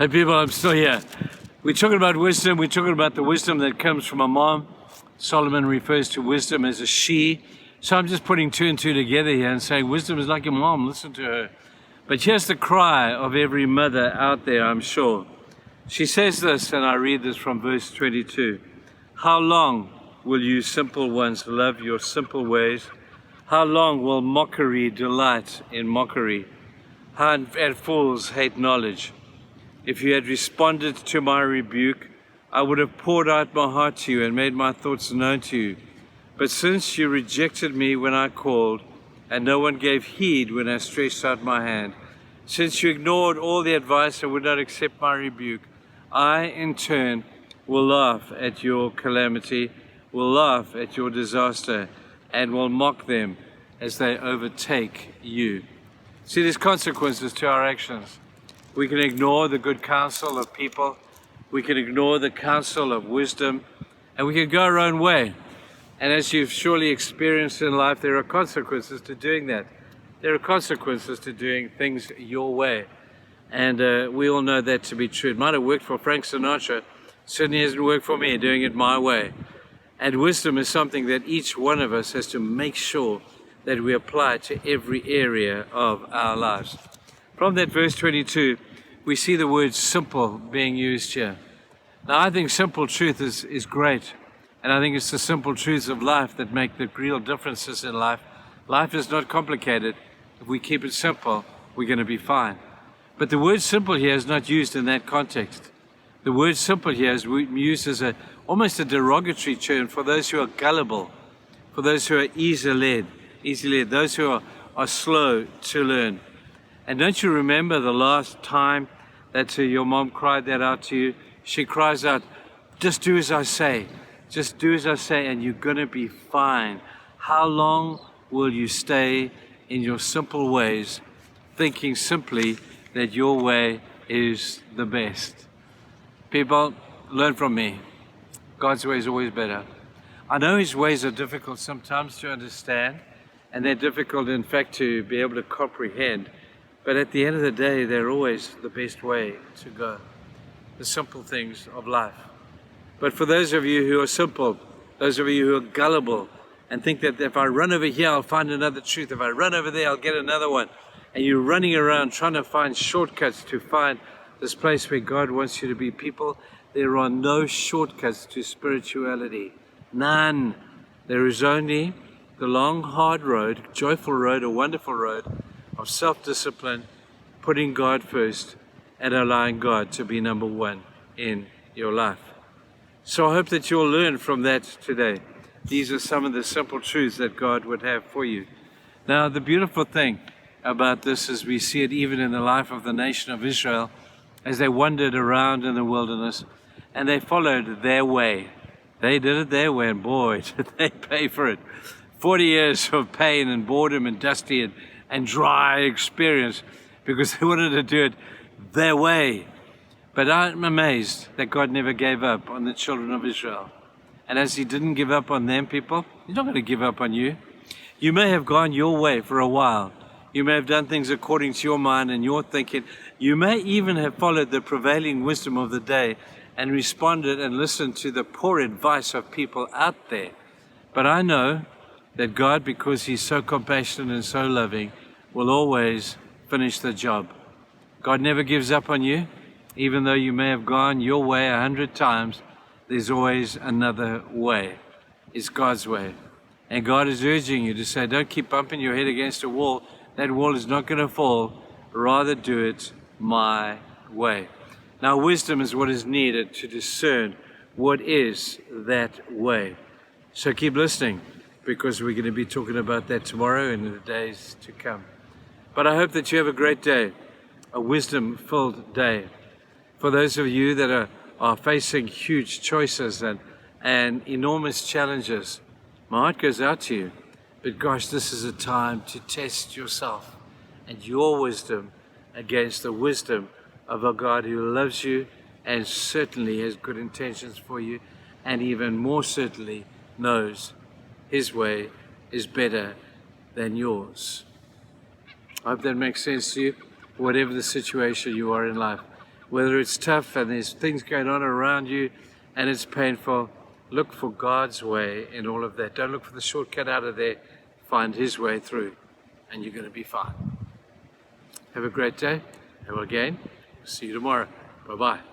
Hey people, I'm still here. We're talking about wisdom. We're talking about the wisdom that comes from a mom. Solomon refers to wisdom as a she. So I'm just putting two and two together here and saying wisdom is like your mom. Listen to her. But here's the cry of every mother out there, I'm sure. She says this, and I read this from verse 22. How long will you simple ones love your simple ways? How long will mockery delight in mockery? And fools hate knowledge. If you had responded to my rebuke, I would have poured out my heart to you and made my thoughts known to you. But since you rejected me when I called, and no one gave heed when I stretched out my hand, since you ignored all the advice and would not accept my rebuke, I, in turn, will laugh at your calamity, will laugh at your disaster, and will mock them as they overtake you. See, there's consequences to our actions. We can ignore the good counsel of people. We can ignore the counsel of wisdom, and we can go our own way. And as you've surely experienced in life, there are consequences to doing that. There are consequences to doing things your way. And we all know that to be true. It might have worked for Frank Sinatra. Certainly hasn't worked for me, doing it my way. And wisdom is something that each one of us has to make sure that we apply to every area of our lives. From that verse 22, we see the word simple being used here. Now, I think simple truth is great. And I think it's the simple truths of life that make the real differences in life. Life is not complicated. If we keep it simple, we're going to be fine. But the word simple here is not used in that context. The word simple here is used as almost a derogatory term for those who are gullible, for those who are easy led, those who are slow to learn. And don't you remember the last time that your mom cried that out to you? She cries out, just do as I say. Just do as I say and you're going to be fine. How long will you stay in your simple ways, thinking simply that your way is the best? People, learn from me. God's way is always better. I know His ways are difficult sometimes to understand, and they're difficult, in fact, to be able to comprehend. But at the end of the day, they're always the best way to go. The simple things of life. But for those of you who are simple, those of you who are gullible, and think that if I run over here, I'll find another truth. If I run over there, I'll get another one. And you're running around trying to find shortcuts to find this place where God wants you to be. People, there are no shortcuts to spirituality. None. There is only the long, hard road, joyful road, a wonderful road of self-discipline, putting God first, and allowing God to be number one in your life. So I hope that you'll learn from that today. These are some of the simple truths that God would have for you. Now, the beautiful thing about this is we see it even in the life of the nation of Israel as they wandered around in the wilderness and they followed their way. They did it their way, and boy, did they pay for it. 40 years of pain and boredom and dusty and dry experience because they wanted to do it their way. But I'm amazed that God never gave up on the children of Israel. And as He didn't give up on them, people, He's not going to give up on you. You may have gone your way for a while. You may have done things according to your mind and your thinking. You may even have followed the prevailing wisdom of the day and responded and listened to the poor advice of people out there. But I know that God, because He's so compassionate and so loving, will always finish the job. God never gives up on you. Even though you may have gone your way 100 times, there's always another way. It's God's way. And God is urging you to say, don't keep bumping your head against a wall. That wall is not going to fall. Rather do it my way. Now, wisdom is what is needed to discern what is that way. So keep listening, because we're going to be talking about that tomorrow and in the days to come. But I hope that you have a great day, a wisdom-filled day. For those of you that are facing huge choices and enormous challenges, my heart goes out to you. But gosh, this is a time to test yourself and your wisdom against the wisdom of a God who loves you and certainly has good intentions for you, and even more certainly knows His way is better than yours. I hope that makes sense to you, whatever the situation you are in life. whether it's tough and there's things going on around you and it's painful, look for God's way in all of that. Don't look for the shortcut out of there. Find His way through, and you're going to be fine. Have a great day. And again, see you tomorrow. Bye-bye.